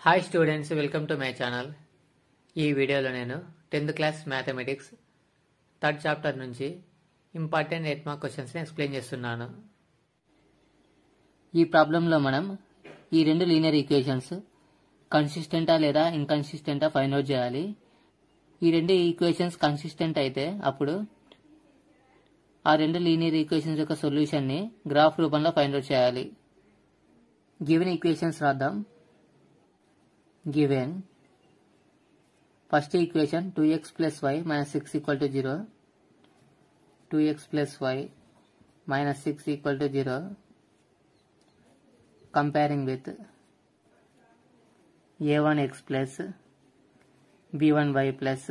Hi students, welcome to my channel. ఈ వీడియోలో నేను 10th class mathematics third chapter నుంచి ఇంపార్టెంట్ 8 మార్క్ క్వశ్చన్స్ని ఎక్స్ప్లెయిన్ చేస్తున్నాను. ఈ ప్రాబ్లంలో మనం ఈ రెండు లీనియర్ ఈక్వేషన్స్ కన్సిస్టెంటా లేదా ఇన్కన్సిస్టెంటా ఫైండ్ అవుట్ చేయాలి. ఈ రెండు ఈక్వేషన్స్ కన్సిస్టెంట్ అయితే అప్పుడు ఆ రెండు లీనియర్ ఈక్వేషన్స్ యొక్క సొల్యూషన్ని గ్రాఫ్ రూపంలో ఫైండ్ అవుట్ చేయాలి. గివెన్ ఈక్వేషన్స్ రాద్దాం. Given first equation 2x plus y minus 6 equal to 0, 2x plus y minus 6 equal to 0, comparing with a1x plus b1y plus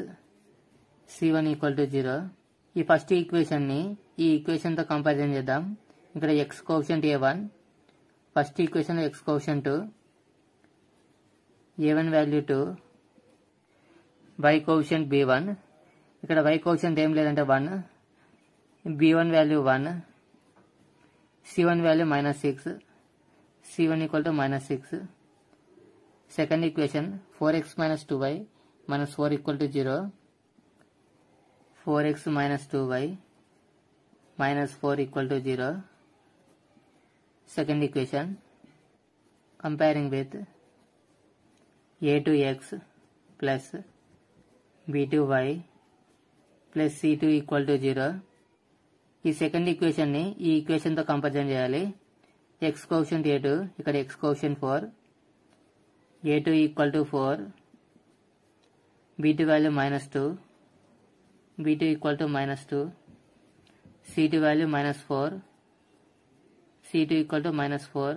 c1 equal to 0. ఈ first equation ని ఈ equation తో comparison చేద్దాం. ఇక్కడ x coefficient a1, first equation లో x coefficient 2, a1 value 2, y coefficient b1, ఇక్కడ y coefficient ఏం లేదంటే 1, b1 value 1, c1 value -6, c1 equal to -6. Second equation 4x - 2y - 4 equal to 0, 4x - 2y - 4 equal to 0. Second equation comparing with a2x plus b2y plus c2 equal to 0. ఈ second equation ని ఈ equation తో comparison చేయాలి. x coefficient a2, ఇక్కడ x coefficient 4, a2 equal to 4, b2 value -2, b2 equal to -2, c2 value -4, c2 equal to -4.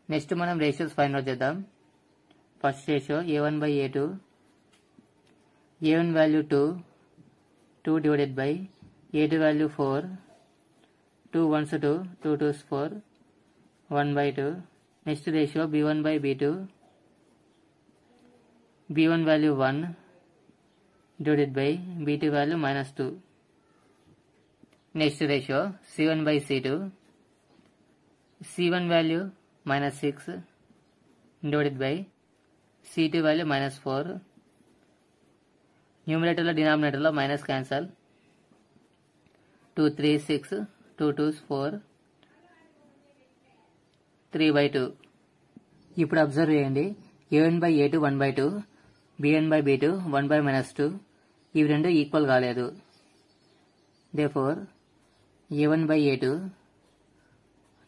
Next మనం ratios find out చేద్దాం. First ratio a1 by a2, a1 value 2, 2 divided by a2 value 4, 2 1s 2, 2 2s 4, 1/2. Next ratio b1 by b2, b1 value 1 divided by b2 value -2. Next ratio c1 by c2, c1 value -6 divided by c2 value -4. న్యూమరేటర్లో డినామినేటర్లో minus cancel. 2 3 6, 2 2s 4, 3/2. ఇప్పుడు observe చేయండి. a1 by a2 1/2, b1 by b2 1/-2. ఇవి రెండు equal కాలేదు. Therefore a1 by a2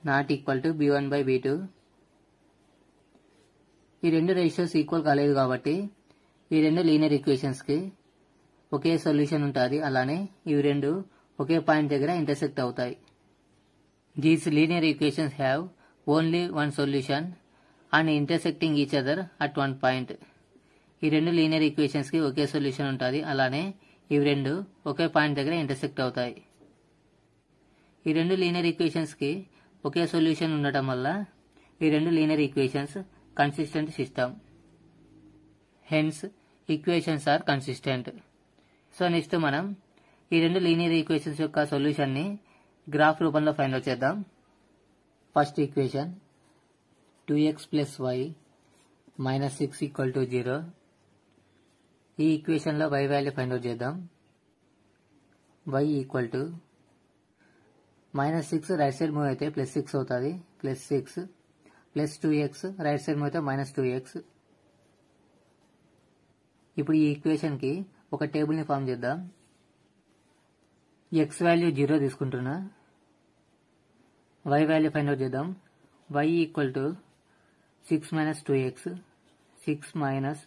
not equal to b1 by b2. ఈ రెండు ratios equal కాలేదు కాబట్టి ఈ రెండు లీనియర్ ఈక్వేషన్స్ కి ఒకే సొల్యూషన్ ఉంటుంది. అలానే ఇవి రెండు ఒకే పాయింట్ దగ్గర ఇంటర్సెక్ట్ అవుతాయి. These linear equations have only one solution and intersecting each other at one point. ఈ రెండు లీనియర్ ఈక్వేషన్స్ కి ఒకే సొల్యూషన్ ఉంటుంది. అలానే ఇవి రెండు ఒకే పాయింట్ దగ్గర ఇంటర్సెక్ట్ అవుతాయి. ఈ రెండు లీనియర్ ఈక్వేషన్స్ కి ఒకే సొల్యూషన్ ఉండటం వల్ల ఈ రెండు linear equations consistent system. Hence, equations are consistent. So next మనం ఈ రెండు లీనియర్ ఈక్వేషన్స్ యొక్క సొల్యూషన్ ని గ్రాఫ్ రూపంలో ఫైండ్ అవుట్ చేద్దాం. First equation 2x plus y minus 6 equal to 0. ఈ ఈక్వేషన్ లో y వాల్యూ ఫైండ్ అవుట్ చేద్దాం. y equal to -6 right side move అయితే +6 అవుతుంది, +6 ప్లస్ 2x రైట్ సైడ్ అయితే -2x. ఇప్పుడు ఈ ఈక్వేషన్ కి ఒక టేబుల్ ని ఫామ్ చేద్దాం. x వాల్యూ 0 తీసుకుంటున్నా. y వాల్యూ ఫైండ్ అవుట్ చేద్దాం. y equal to 6 - 2x, 6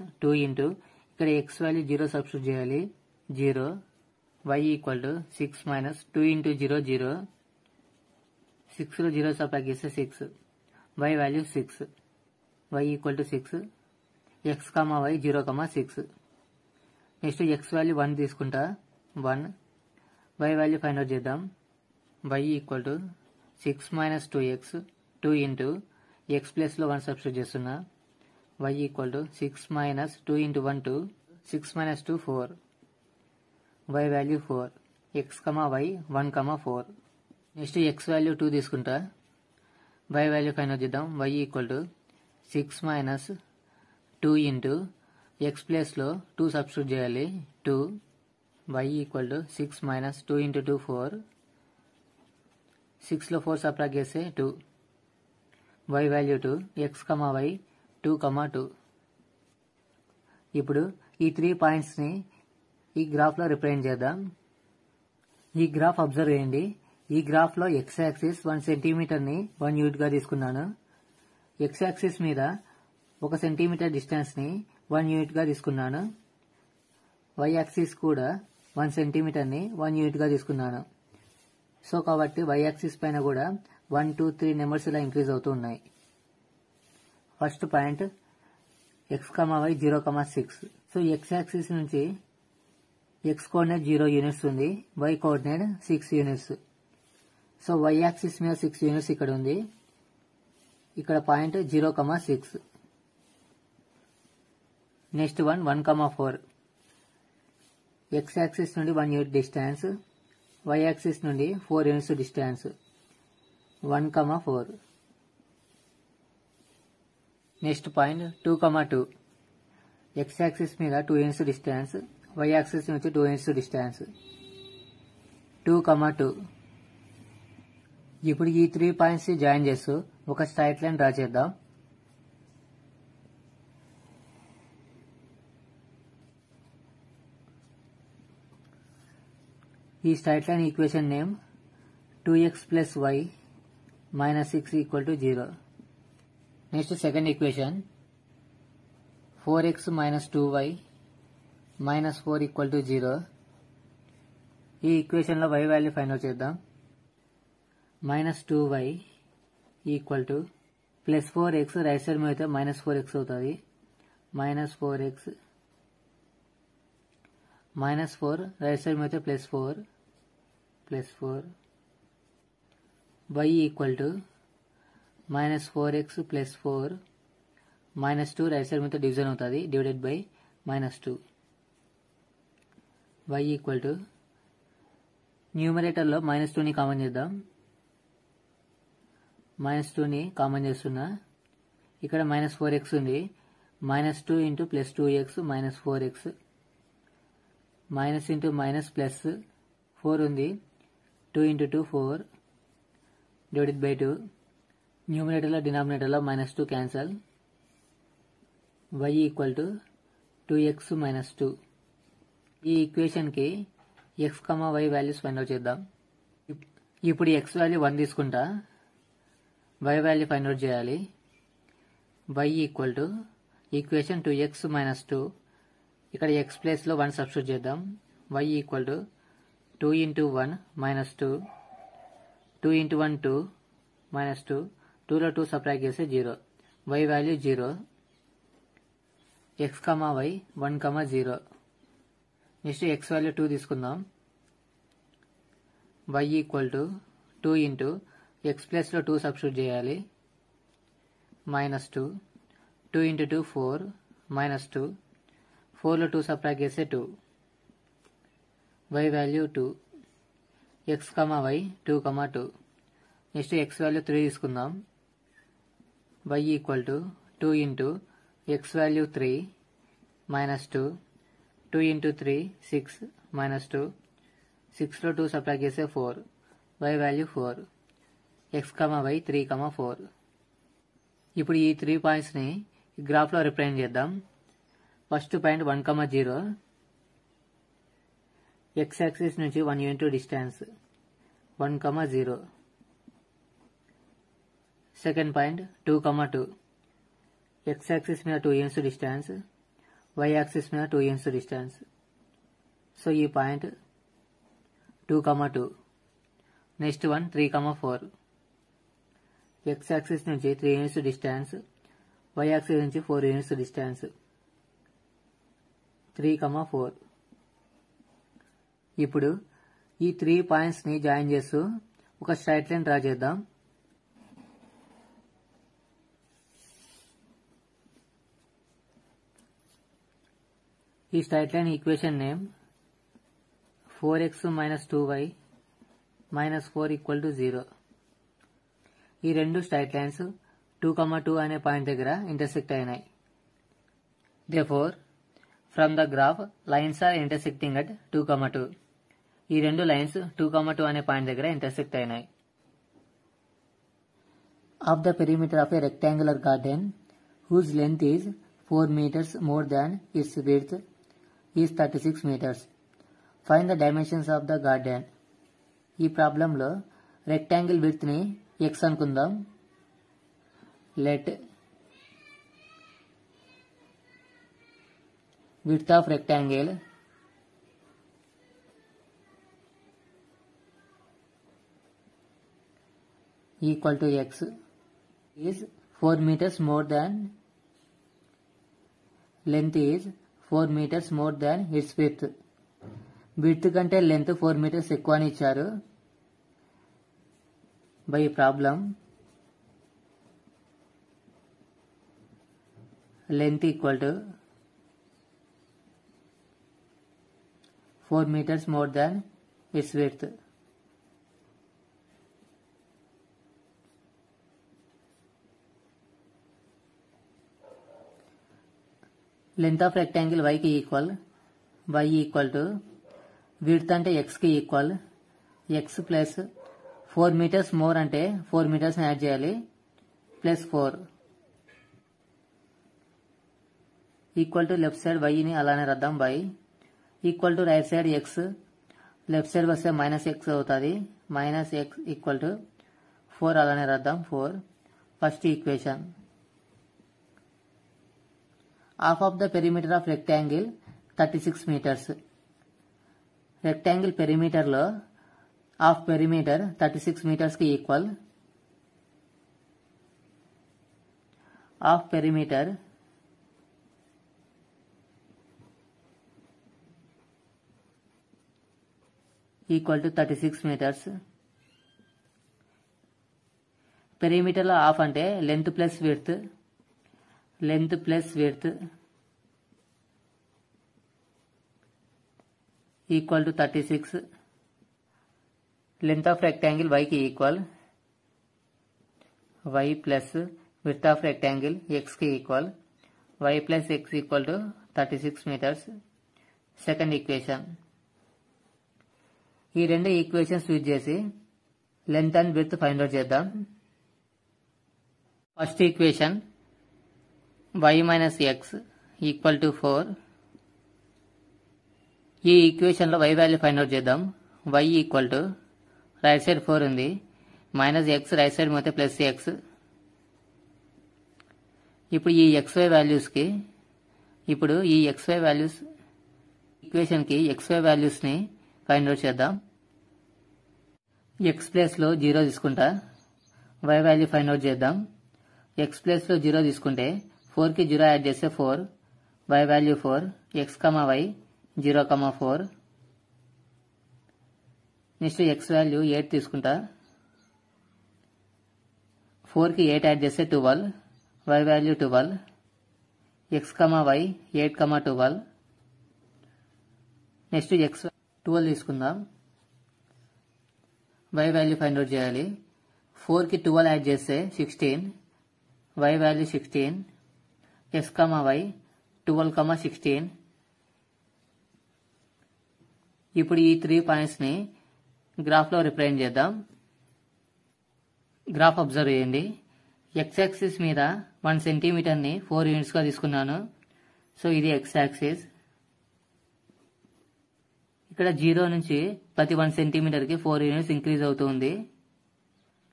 - 2 into ఇక్కడ x వాల్యూ 0 సబ్స్టిట్యూట్ చేయాలి, 0. y ఈక్వల్ టు 6 - 2 ఇంటూ 0 0, 6 లో 0 సబ్ట్రాక్ట్ చేస్తే 6, y value 6, y equal to 6, x, y 0, 6. Next x value 1 తీసుకుంటా, 1. y value find out చేద్దాం. y equal to 6 - 2x, 2 into x plus లో 1 substitute చేస్తున్నా, y equal to 6 - 2 into 1 2, 6 - 2 4, y value 4, x, y 1, 4. Next x value 2 తీసుకుంటా. y value find out చేద్దాం. y equal to 6 - 2 into X ప్లేస్లో 2 substitute చేయాలి. 2 y equal to 6 minus 2 into 2 4. 6లో 4 subtract చేస్తే 2. y value 2. x, y 2, 2. ఇప్పుడు ఈ 3 పాయింట్స్ని ఈ గ్రాఫ్లో రిప్రజెంట్ చేద్దాం. ఈ గ్రాఫ్ అబ్జర్వ్ చేయండి. ఈ గ్రాఫ్లో x యాక్సిస్ 1 సెంటీమీటర్ని 1 యూనిట్గా తీసుకున్నాను. x యాక్సిస్ మీద 1 సెంటీమీటర్ డిస్టెన్స్ని 1 యూనిట్గా తీసుకున్నాను. y యాక్సిస్ కూడా 1 సెంటీమీటర్ని 1 యూనిట్గా తీసుకున్నాను. సో కాబట్టి y యాక్సిస్ పైన కూడా 1, 2, 3 నెంబర్స్ ఇలా ఇంక్రీజ్ అవుతూ ఉన్నాయి. First point x, y 0, 6. So x axis నుంచి x కోఆర్డినేట్ 0 యూనిట్స్ ఉంది, y coordinate 6 units. So y axis మీద 6 యూనిట్స్ ఇక్కడ ఉంది. ఇక్కడ పాయింట్ 0, 6. నెక్స్ట్ 1, 4. x యాక్సిస్ నుండి 1 యూనిట్ డిస్టెన్స్, y యాక్సిస్ నుండి 4 units distance. 1, 4. Next point 2, 2. x axis మీద 2 units distance, y axis నుంచి 2 యూనిట్స్ డిస్టెన్స్. 2, 2. ఇప్పుడు ఈ 3 పాయింట్స్ జాయిన్ చేస్తూ ఒక స్ట్రైట్ లైన్ డ్రా చేద్దాం. ఈ straight line equation name 2x plus y minus 6 equal to 0. Next second equation 4x minus 2y minus 4 equal to 0. ఈ ఈక్వేషన్లో y value find out చేద్దాం. Minus 2y equal to plus 4x right side మీద అయితే minus 4x అవుతుంది. Minus 4x minus 4 right side మీద అయితే plus 4 y equal to minus 4x plus 4 minus 2 right side మీద division అవుతుంది, divided by minus 2. y equal to న్యూమరేటర్లో minus 2ని common చేద్దాం. మైనస్ 2ని కామన్ చేస్తున్నా. ఇక్కడ మైనస్ 4x ఉంది. Minus 2 into plus 2x minus 4x. Minus into minus plus 4 ఉంది. 2 ఇంటూ 2 4 డివైడెడ్ బై 2. న్యూమరేటర్లో డినామినేటర్లో minus 2 cancel. y equal to 2x minus 2. ఈ ఈక్వేషన్కి x, y values find out చేద్దాం. ఇప్పుడు x వాల్యూ 1 తీసుకుంటా, y వాల్యూ ఫైండ్ అవుట్ చేయాలి. y equal to equation 2x minus 2. ఇక్కడ x ప్లేస్లో 1 సబ్స్టిట్యూట్ చేద్దాం. y equal to 2 into 1 minus 2. 2 into 1 2 minus 2. 2లో 2 సబ్ట్రాక్ట్ చేస్తే 0. y value 0. x, y 1, 0. Next x value 2 తీసుకుందాం. y equal to 2 into x ప్లస్లో 2 substitute చేయాలి. Minus 2. 2 into 2 4 minus 2. 4లో 2 subtract చేస్తే 2. y value 2. x, y 2, 2. Next x value 3 తీసుకుందాం. y equal to 2 into x value 3 minus 2. 2 into 3 6 minus 2. 6లో 2 subtract చేస్తే 4. y value 4. x, y 3, 4. ఇప్పుడు ఈ 3 పాయింట్స్ని గ్రాఫ్లో represent చేద్దాం. First point 1, 0. x యాక్సిస్ నుంచి 1 unit distance 1, 0. Second point 2, 2. x axis మీద 2 units distance, y axis మీద 2 యూనిట్స్ డిస్టెన్స్. సో ఈ point 2, 2. Next one 3, 4. x axis నుంచి 3 యూనిట్స్ డిస్టెన్స్, y యాక్సిస్ నుంచి 4 యూనిట్స్ డిస్టెన్స్. 3, 4. ఇప్పుడు ఈ 3 పాయింట్స్ని జాయిన్ చేస్తూ ఒక స్ట్రైట్ లైన్ డ్రా చేద్దాం. ఈ straight line equation name 4x minus 2y minus 4 equal to 0. ఈ రెండు స్ట్రైట్ లైన్స్ 2, 2 అనే పాయింట్ దగ్గర ఇంటర్సెక్ట్ అయినాయి. Therefore, from the graph, lines are intersecting at 2, 2. ఈ రెండు లైన్స్ 2, 2 అనే పాయింట్ దగ్గర ఇంటర్సెక్ట్ అయినాయి. Of the perimeter of a rectangular garden whose length is 4 meters more than its width is 36 meters. Find the dimensions of the garden. ఈ ప్రాబ్లంలో rectangle width ని x అనుకుందాం. Let width of rectangle equal to x is 4 meters more than length is 4 meters more than its width. Width కంటే length 4 meters ఎక్కువ అని ఇచ్చారు. By problem length equal to 4 meters more than its width. Length of rectangle y కి equal y equal to width అంటే x కి equal x plus 4 metres more అంటే 4 metres add చేయాలి plus 4 equal to left side y ని అలానే రాద్దాం y equal to right side x left side వస్తే minus x అవుతుంది మైనస్ x ఈక్వల్ టు 4 అలానే రాద్దాం 4 first equation. Half of the perimeter of rectangle 36 meters. Rectangle perimeter లో half perimeter 36 meters కి equal. Half perimeter equal to 36 meters. Perimeter లో half అంటే length plus width. Length plus width equal to 36. Length of rectangle y ki equal y plus width of rectangle x ki equal y plus x equal to 36 meters. Second equation. ఈ రెండు equations use చేసి length and width find out చేద్దాం. First equation y minus x equal to 4. ఈ equation లో y value find out చేద్దాం. y equal to right side 4 ఉంది minus x right side పోతే plus x. ఇప్పుడు ఈ xy వాల్యూస్ కి ఇప్పుడు ఈ xy వాల్యూస్ ఈక్వేషన్ కి xy వాల్యూస్ ని ఫైండ్ అవుట్ చేద్దాం. x ప్లేస్ లో 0 తీసుకుంటా y వాల్యూ ఫైండ్ అవుట్ చేద్దాం. x ప్లేస్ లో 0 తీసుకుంటే 4 కి 0 యాడ్ చేస్తే 4 y value 4 x, y 0, 4. Next x value 8 తీసుకుంటా 4 కి 8 యాడ్ చేస్తే 12 y value 12 x, y 8, 12. Next x 12 తీసుకుందాం y వాల్యూ ఫైండ్ అవుట్ చేయాలి. 4 కి 12 యాడ్ చేస్తే 16 y వాల్యూ 16 x, y 12, 16. ఇప్పుడు ఈ 3 పాయింట్స్ ని గ్రాఫ్ లో రిప్రజెంట్ చేద్దాం. గ్రాఫ్ అబ్జర్వ్ చేయండి. x యాక్సిస్ మీద 1 సెంటీమీటర్ ని 4 యూనిట్స్ గా తీసుకున్నాను. సో ఇది x యాక్సిస్. ఇక్కడ 0 నుంచి ప్రతి 1 సెంటీమీటర్ కి 4 యూనిట్స్ ఇంక్రీజ్ అవుతుంది.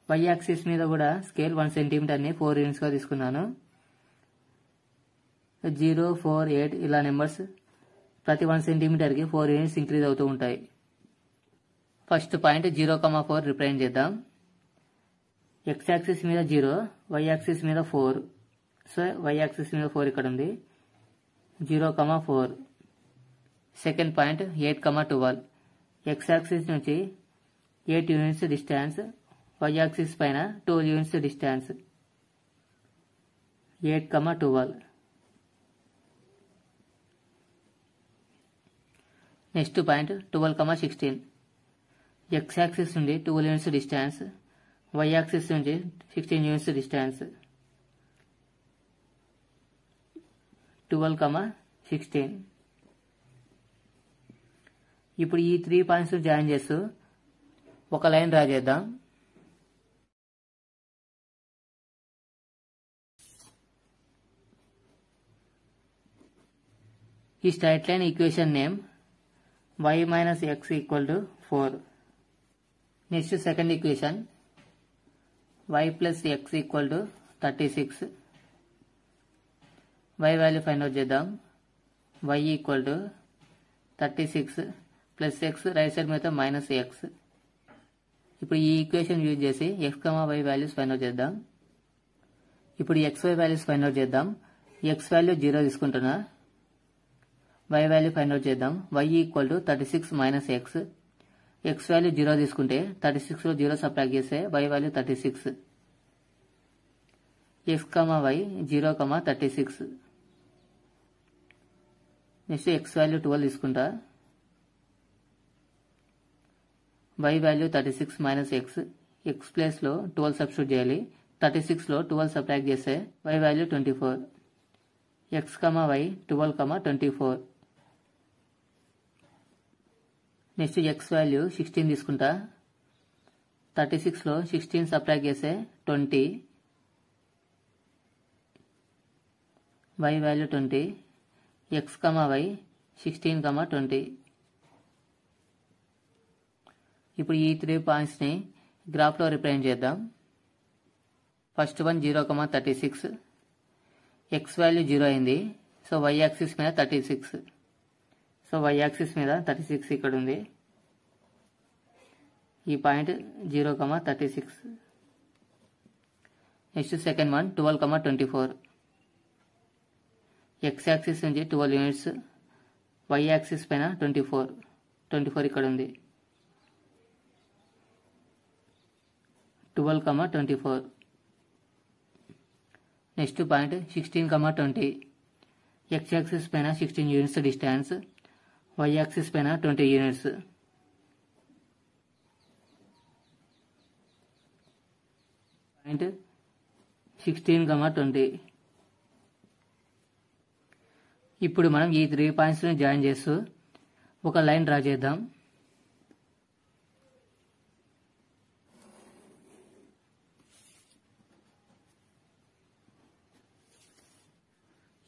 y యాక్సిస్ మీద కూడా స్కేల్ 1 సెంటీమీటర్ ని 4 యూనిట్స్ గా తీసుకున్నాను. 0, 4, 8 ఇలా నెంబర్స్ ప్రతి 1 సెంటీమీటర్ కి 4 యూనిట్స్ ఇంక్రీజ్ అవుతూ ఉంటాయి. ఫస్ట్ పాయింట్ 0, 4 రిప్రజెంట్ చేద్దాం. x యాక్సిస్ మీద 0 y యాక్సిస్ మీద 4. సో y యాక్సిస్ మీద 4 ఇక్కడ ఉంది 0, 4. సెకండ్ పాయింట్ 8, 12 x యాక్సిస్ నుంచి 8 యూనిట్స్ డిస్టెన్స్ y యాక్సిస్ పైన 12 units distance 8, 12. Next point 12, 16 x axis నుండి 12 యూనిట్స్ డిస్టెన్స్ y యాక్సిస్ నుంచి 16 యూనిట్స్ డిస్టెన్స్ 12, 16. ఇప్పుడు ఈ 3 పాయింట్స్ జాయిన్ చేస్తూ ఒక లైన్ డ్రా చేద్దాం. ఈ straight line equation name y minus x equal to 4. Next second equation y plus x equal to 36. y value find out చేద్దాం. y equal to 36 plus x right side మీద minus x. ఇప్పుడు ఈ equation use చేసి x, y values find out చేద్దాం. ఇప్పుడు xy values find out చేద్దాం. x value 0 తీసుకుంటున్నా. y value find out చేద్దాం. y equal to 36 minus x. x value 0 తీసుకుంటే 36 లో 0 సబ్ట్రాక్ట్ చేస్తే y value 36. x, y 0, 36. Next x value 12 తీసుకుంటా. y value 36 minus x. x place లో 12 substitute చేయాలి. 36 లో 12 సబ్ట్రాక్ట్ చేస్తే y value 24. x, y 12, 24. Next x value 16 తీసుకుంటా. 36 లో 16 సబ్ట్రాక్ట్ చేస్తే 20. y value 20. x, y 16, 20. ఇప్పుడు ఈ 3 పాయింట్స్ ని గ్రాఫ్ లో రిప్రజెంట్ చేద్దాం. First one 0, 36. x వాల్యూ 0 అయింది. సో y యాక్సిస్ మీద 36. సో y యాక్సిస్ మీద 36 ఇక్కడ ఉంది. ఈ point 0, 36. Next second one 12, 24. x axis నుంచి 12 యూనిట్స్. y యాక్సిస్ పైన 24 ఇక్కడ ఉంది. 12, 24. Next point 16, 20. x యాక్సిస్ పైన 16 యూనిట్స్ డిస్టెన్స్. y యాక్సిస్ పైన 20 యూనిట్స్. పాయింట్ 16, 20. ఇప్పుడు మనం ఈ 3 పాయింట్స్ ని జాయిన్ చేస్తూ ఒక లైన్ డ్రా చేద్దాం.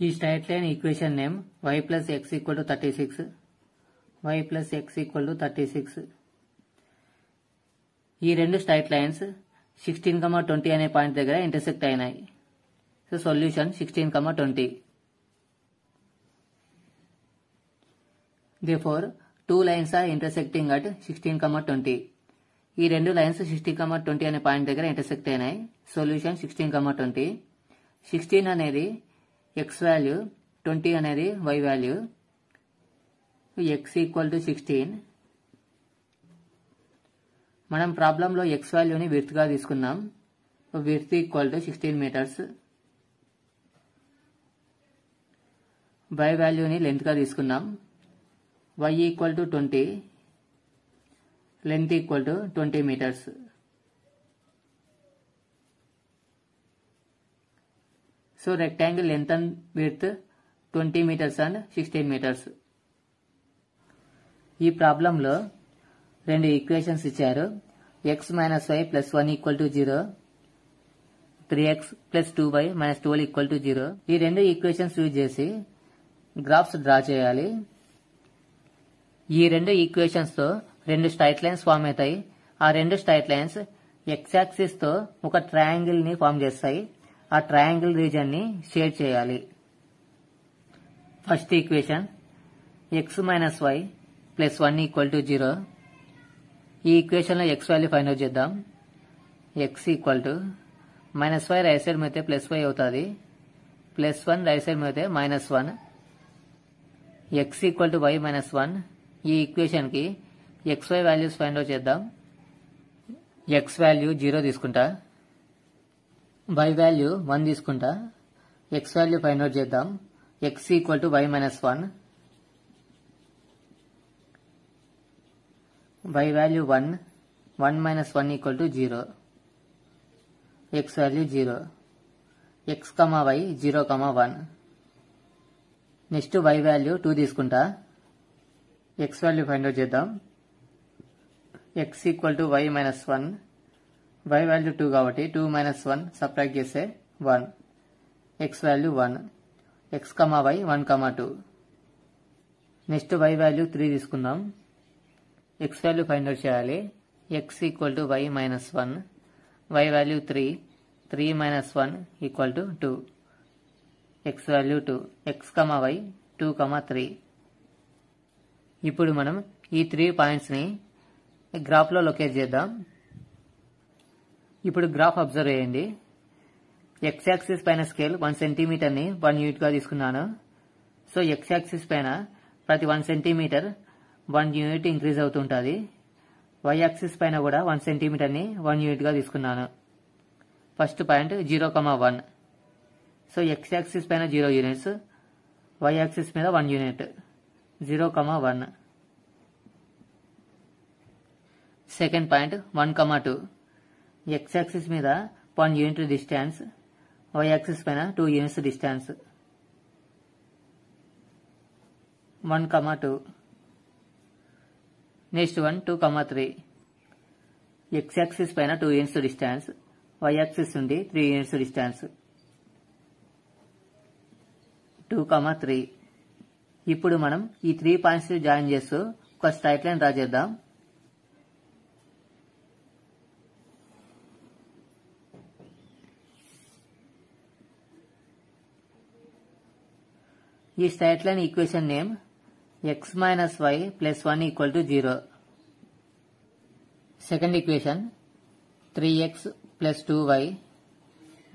ఈ straight line equation name y plus x equal to 36. y plus x equal to 36. ఈ రెండు స్ట్రైట్ లైన్స్ 16, 20 అనే పాయింట్ దగ్గర ఇంటర్సెక్ట్ అయినాయి. So solution 16, 20. Therefore, two lines are intersecting at 16, 20. ఈ రెండు లైన్స్ 16, 20 అనే పాయింట్ దగ్గర ఇంటర్సెక్ట్ అయినాయి. సొల్యూషన్ 16, 20. 16 అనేది x వాల్యూ, 20 అనేది y value. x equal to 16. మనం ప్రాబ్లంలో x వాల్యూని విడ్త్ గా తీసుకున్నాం. Width equal to 16 metres. y వాల్యూని లెంత్ గా తీసుకున్నాం. y equal to 20. Length equal to 20 metres. So rectangle length and width 20 metres and 16 metres. ఈ ప్రాబ్లంలో రెండు ఈక్వేషన్స్ ఇచ్చారు. x minus y plus 1 equal to 0, 3x plus 2y minus 12 equal to 0. ఈ రెండు equations use చేసి graphs draw చేయాలి. ఈ రెండు ఈక్వేషన్స్ తో రెండు స్ట్రైట్ లైన్స్ ఫామ్ అవుతాయి. ఆ రెండు స్ట్రైట్ లైన్స్ x యాక్సిస్ తో ఒక ట్రయాంగిల్ ని ఫామ్ చేస్తాయి. ఆ ట్రయాంగిల్ రీజన్ ని షేడ్ చేయాలి. First equation x minus y plus 1 equal to 0. ఈ ఈక్వేషన్ లో x వాల్యూ ఫైండ్ అవుట్ చేద్దాం. x equal to minus y right side మీద ప్లస్ y అవుతుంది. ప్లస్ 1 రైట్ సైడ్ మీద minus 1. x equal to y minus 1. ఈ equation కి xy values find out చేద్దాం. x value 0 తీసుకుంటా. y వాల్యూ 1 తీసుకుంటా. x value find out చేద్దాం. x equal to y minus 1. y value 1. 1 minus 1 equal to 0. x value 0. x, y 0, 1. Next y value 2 తీసుకుంటా. x value find out చేద్దాం. x equal to y minus 1. y value 2 కాబట్టి 2 minus 1 subtract చేస్తే 1. x value 1. x y 1 2. Next y value 3 తీసుకుందాం. x value find out చేయాలి. x equal to y minus 1. y value 3. 3 minus 1 equal to 2. x value 2. x y 2 3. ఇప్పుడు మనం ఈ 3 points ని graph లో locate చేద్దాం. ఇప్పుడు గ్రాఫ్ అబ్జర్వ్ చేయండి. x యాక్సిస్ పైన స్కేల్ 1 సెంటీమీటర్ ని 1 యూనిట్ గా తీసుకున్నాను. సో x యాక్సిస్ పైన ప్రతి 1 సెంటీమీటర్ 1 యూనిట్ ఇంక్రీజ్ అవుతుంటుంది. y యాక్సిస్ పైన కూడా 1 సెంటీమీటర్ ని 1 యూనిట్ గా తీసుకున్నాను. First point 0,1. So x axis పైన 0 యూనిట్స్, y యాక్సిస్ మీద 1 unit. 0,1. Second point 1,2. x axis మీద 1 యూనిట్ డిస్టెన్స్, y యాక్సిస్ పైన 2 units distance. 1,2. Next one 2,3. x axis పైన 2 యూనిట్స్ డిస్టెన్స్, y యాక్సిస్ నుండి 3 యూనిట్స్ డిస్టెన్స్. 2,3. ఇప్పుడు మనం ఈ 3 పాయింట్స్ జాయిన్ చేస్తూ ఒక స్ట్రైట్ లైన్ డ్రా చేద్దాం. ఈ straight line equation name x minus y plus 1 equal to 0. Second equation 3x plus 2y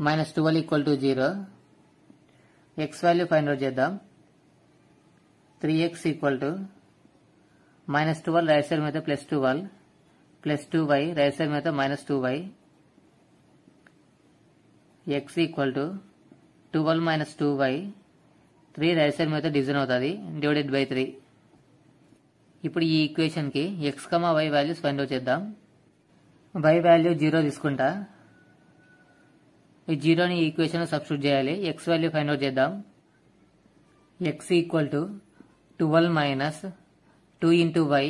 minus 12 equal to 0. x value find out చేద్దాం. 3x equal to minus 12 right side మీద plus 12 plus 2y right side మీద minus 2y. x equal to 12 minus 2y. 3 right side మీద division అవుతుంది, divided by 3. ఇప్పుడు ఈ equation కి x, y values find out చేద్దాం. y value 0 తీసుకుంటా. ఈ 0ని ఈక్వేషన్ లో సబ్స్టిట్యూట్ చేయాలి. x వాల్యూ ఫైండ్ అవుట్ చేద్దాం. x equal to 12 minus 2 into y.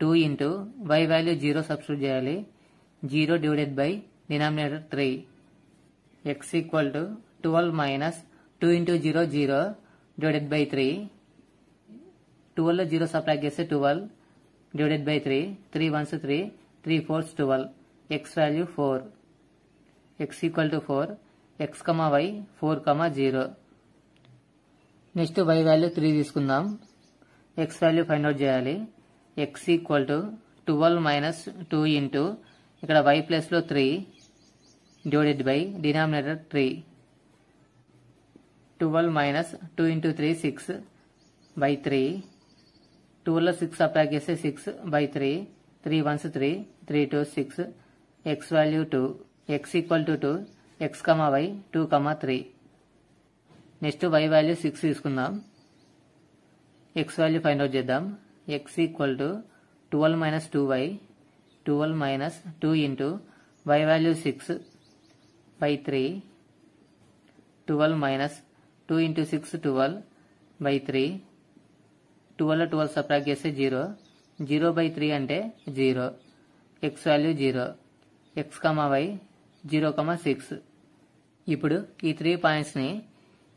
2 into y value 0 substitute చేయాలి. 0 divided by denominator 3. x equal to 12 minus 2 into 0 0 divided by 3. 12 లో 0 subtract చేస్తే 12 divided by 3. 3 1s 3, 3 4s 12. x value 4. x equal to 4. x, y 4, 0. Next y value 3 తీసుకుందాం. x value find out చేయాలి. x equal to 12 minus 2 into ఇక్కడ y plus లో 3 divided by denominator 3. 12 minus 2 into 3 6 by 3. 12 లో 6 subtract చేస్తే 6 by 3. 3 1s 3, 3 2s 6. x value 2. x equal to 2. x, y 2, 3. Next y value 6 తీసుకుందాం. x value find out చేద్దాం. x equal to 12 minus 2y. 12 minus 2 into y value 6 by 3. 12 minus 2 into 6 12 by 3. 12 లో 12 subtract చేస్తే 0. 0 by 3 అంటే 0. x value 0. x, y 0, 6. ఇప్పుడు ఈ 3 points ని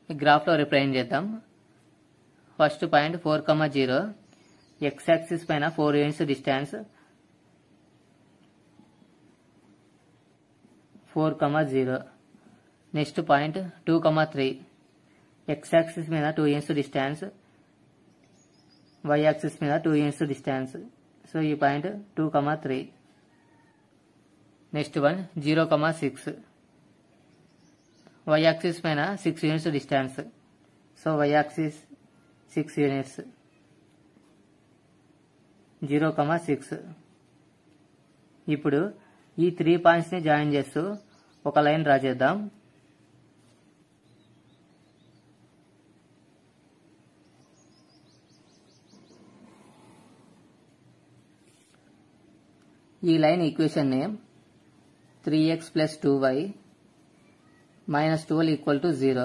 graph లో represent చేద్దాం. First point 4, 0. x యాక్సిస్ పైన 4 units distance. 4, 0. Next point 2, 3. x axis మీద 2 యూనిట్స్ డిస్టెన్స్, y యాక్సిస్ మీద 2 యూనిట్స్ డిస్టెన్స్. సో ఈ point 2, 3. Next one 0, 6. y axis పైన 6 units distance. So y axis 6 units. 0, 6. ఇప్పుడు ఈ 3 పాయింట్స్ ని జాయిన్ చేస్తూ ఒక లైన్ డ్రా చేద్దాం. ఈ line equation name 3x plus 2y minus 12 equal to 0.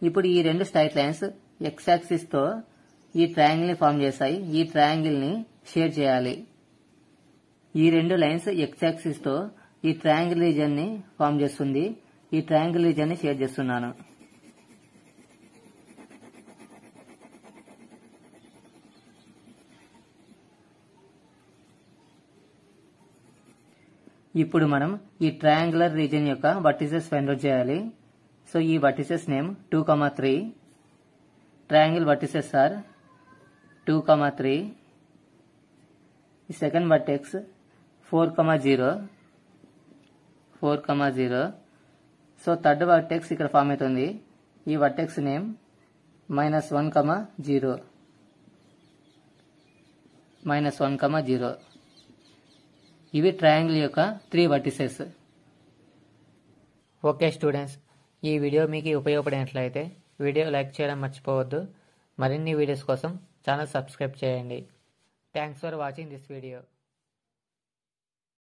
ఇప్పుడు ఈ రెండు స్ట్రైట్ లైన్స్ ఎక్స్ యాక్సిస్ తో ఈ ట్రయాంగిల్ ని ఫామ్ చేస్తాయి. ఈ ట్రయాంగిల్ ని షేర్ చేయాలి. ఈ రెండు లైన్స్ ఎక్స్ యాక్సిస్ తో ఈ ట్రయాంగిల్ రీజియన్ ని ఫామ్ చేస్తుంది. ఈ ట్రయాంగిల్ రీజియన్ ని షేర్ చేస్తున్నాను. ఇప్పుడు మనం ఈ ట్రయాంగులర్ రీజియన్ యొక్క వర్టిసెస్ ఫైండ్ అవుట్ చేయాలి. సో ఈ vertices name 2, 3. Triangle vertices are 2, 3. ఈ second vertex 4, 0. 4, 0. So third vertex ఇక్కడ ఫామ్ అవుతుంది. ఈ వర్టెక్స్ నేమ్ -1, 0. -1, 0. ఇవి ట్రయాంగిల్ యొక్క 3 వర్టిసెస్. ఓకే స్టూడెంట్స్, ఈ వీడియో మీకు ఉపయోగపడినట్లయితే వీడియో లైక్ చేయడం మర్చిపోవద్దు. మరిన్ని వీడియోస్ కోసం ఛానల్ సబ్స్క్రైబ్ చేయండి. Thanks for watching this video.